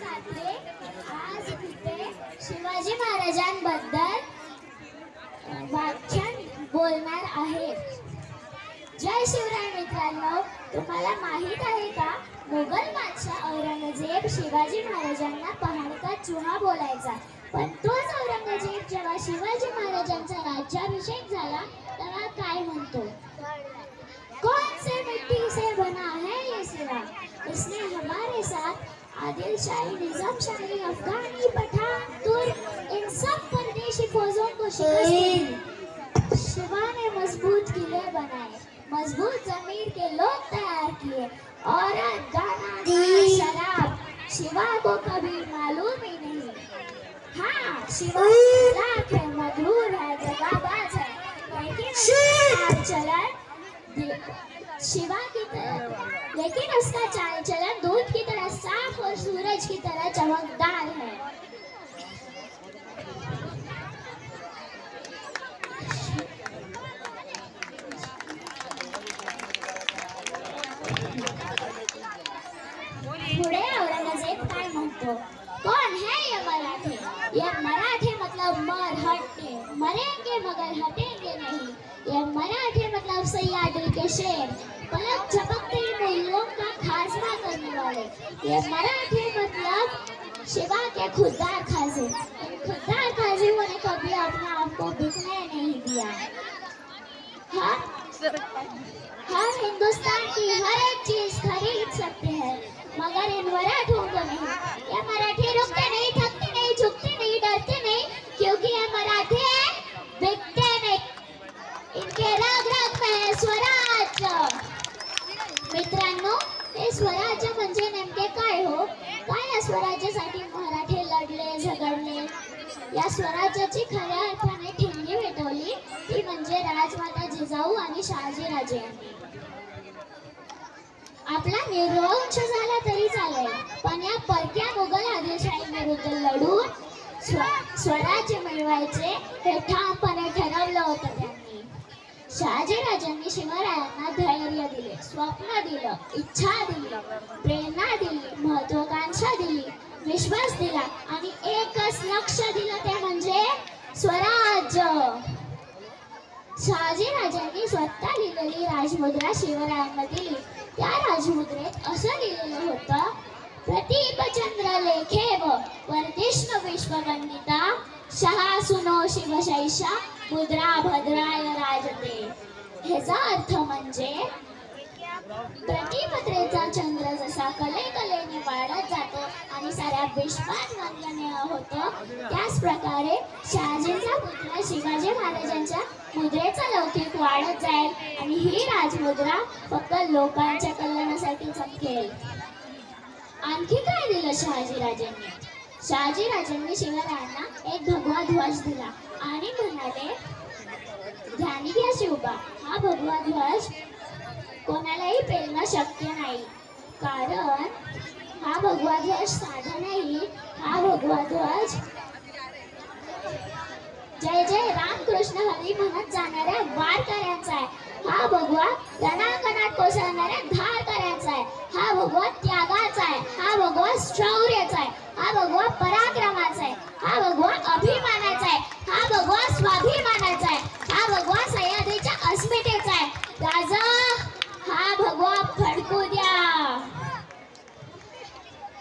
कात्रे आज इथे शिवाजी महाराजांबद्दल व्याख्यान बोलणार आहे। जय शिवराय मित्रांनो, तुम्हाला माहित आहे का मुघल बादशाह औरंगजेब शिवाजी महाराजांना पहाडका चुहा बोलायचा, पण तोच औरंगजेब जेव्हा शिवाजी महाराजांचा राज्याभिषेक झाला तेव्हा काय म्हणतो? कौन से मिट्टी से बना है ये सिरा, इसने हमारे साथ आदिल शाही, निजाम शाही, अफगानी, पठान, तुर्क इन सब परदेशी फौजों को शिकस्त दी। शिवा ने मजबूत किले बनाए, मजबूत जमीर के लोग तैयार किए, औरत, गाना, शराब शिवा को कभी मालूम ही नहीं। हाँ, शिवा चालाक है, मगरूर है, दगाबाज है, लेकिन उसका चाल चलन दूध की तरह साफ और सूरज की तरह चमकदार है। पुढे औरंगजेब काय म्हणतो? कौन है ये मराठे? ये मराठे मतलब मरहटे, मरेंगे मगर हटेंगे नहीं। ये मराठे मतलब सह्याद्री के शेर, पलक झपकते मूल्यों का खासमा करने वाले। ये मराठे मतलब शिवा के खुददार खाजे। इन खुददार खाजियों ने कभी अपने आप को बिकने नहीं दिया। हम हिंदुस्तान की हर एक चीज खरीद सकते हैं, मगर इन मराठों को नहीं। ये मराठी रुकते नहीं, थकते नहीं, झुकते नहीं, डरते नहीं, क्योंकि ये मराठे बिकते नहीं। इनके रग रग में है स्वराज्य। मित्रांनो, हे स्वराज्य म्हणजे नेमके काय हो? काय या स्वराज्यासाठी मराठे लढले, झगडले? या स्वराज्याची खऱ्या अर्थाने ठिणगी पेटवली ती म्हणजे राजमाता जिजाऊ आणि शहाजीराजे यांनी। आपला निर्वंश झाला तरी चालेल, पण या परक्या मुघल आदिलशाही विरुद्ध लढून स्वराज्य मिळवायचे हे ठामपणे ठरवलं होतं त्यांनी। शहाजीराजांनी शिवरायांना धैर्य दिले, स्वप्न दिलं, इच्छा दिली, प्रेरणा दिली, महत्वाकांक्षा दिली, विश्वास दिला आणि एकच लक्ष्य दिलं, ते म्हणजे स्वराज्य। शहाजीराजांनी स्वतः लिहिलेली राजमुद्रा शिवरायांना दिली। त्या राजमुद्रेत असं लिहिलेलं होतं, प्रतीपचंद्र लेखेव वर्धिष्णु विश्ववंदिता, शहा सुनो शिवशैषा मुद्रा भद्राय राजते। ह्याचा अर्थ म्हणजे प्रतिपत्रेचा चंद्र जसा कलेकलेने वाढत जातो आणि साऱ्या विश्वात वंदनीय होतो, त्याच प्रकारे शहाजींचा पुत्र शिवाजी महाराजांच्या मुद्रेचा लौकिक वाढत जाईल आणि ही राजमुद्रा फक्त लोकांच्या कल्याणासाठी चमकेल। आणखी काय दिलं शहाजीराजांनी? शहाजीराजांनी शिवरायांना एक भगवा ध्वज दिला आणि म्हणाले, ध्यानी घ्या शिवबा, हा भगवा ध्वज कोणालाही पेलणं शक्य नाही, कारण हा भगवा ध्वज साधा नाही, हा भगवा ध्वज जय जय रामकृष्ण हरी म्हणत जाणाऱ्या वारकऱ्यांचा आहे, हा भगवा रणांगणात कोसळणाऱ्या धारकऱ्यांचा आहे, हा भगवा त्यागाचा आहे, हा भगवा शौर्याचा आहे, हा भगवा पराक्रमाचा आहे, हा भगवा अभिमानाचा आहे, हा भगवा स्वाभिमानाचा आहे, हा भगवा सह्याद्रीच्या अस्मितेचा आहे। राजा, हा भगवा फडकू द्या।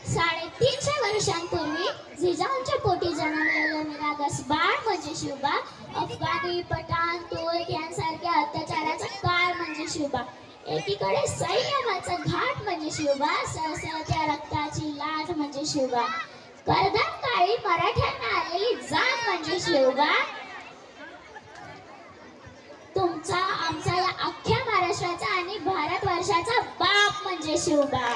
350 वर्षांपूर्वी जिजाऊंच्या पोटी जन्मलेलं निरागस बाळ म्हणजे शिवबा, अफगाणी, पठाण, तुर्क यांसारख्या अत्याचाराचा काळ म्हणजे शिवबा, एकीकडे संयमाचा घाट म्हणजे शिवबा, सळसळत्या रक्ताची लाट म्हणजे शिवबा, कर्दम काळी मराठ्यांना आलेली जाग म्हणजे शिवबा, तुमचा, आमचा, या अख्ख्या महाराष्ट्राचा आणि भारतवर्षाचा बाप म्हणजे शिवबा।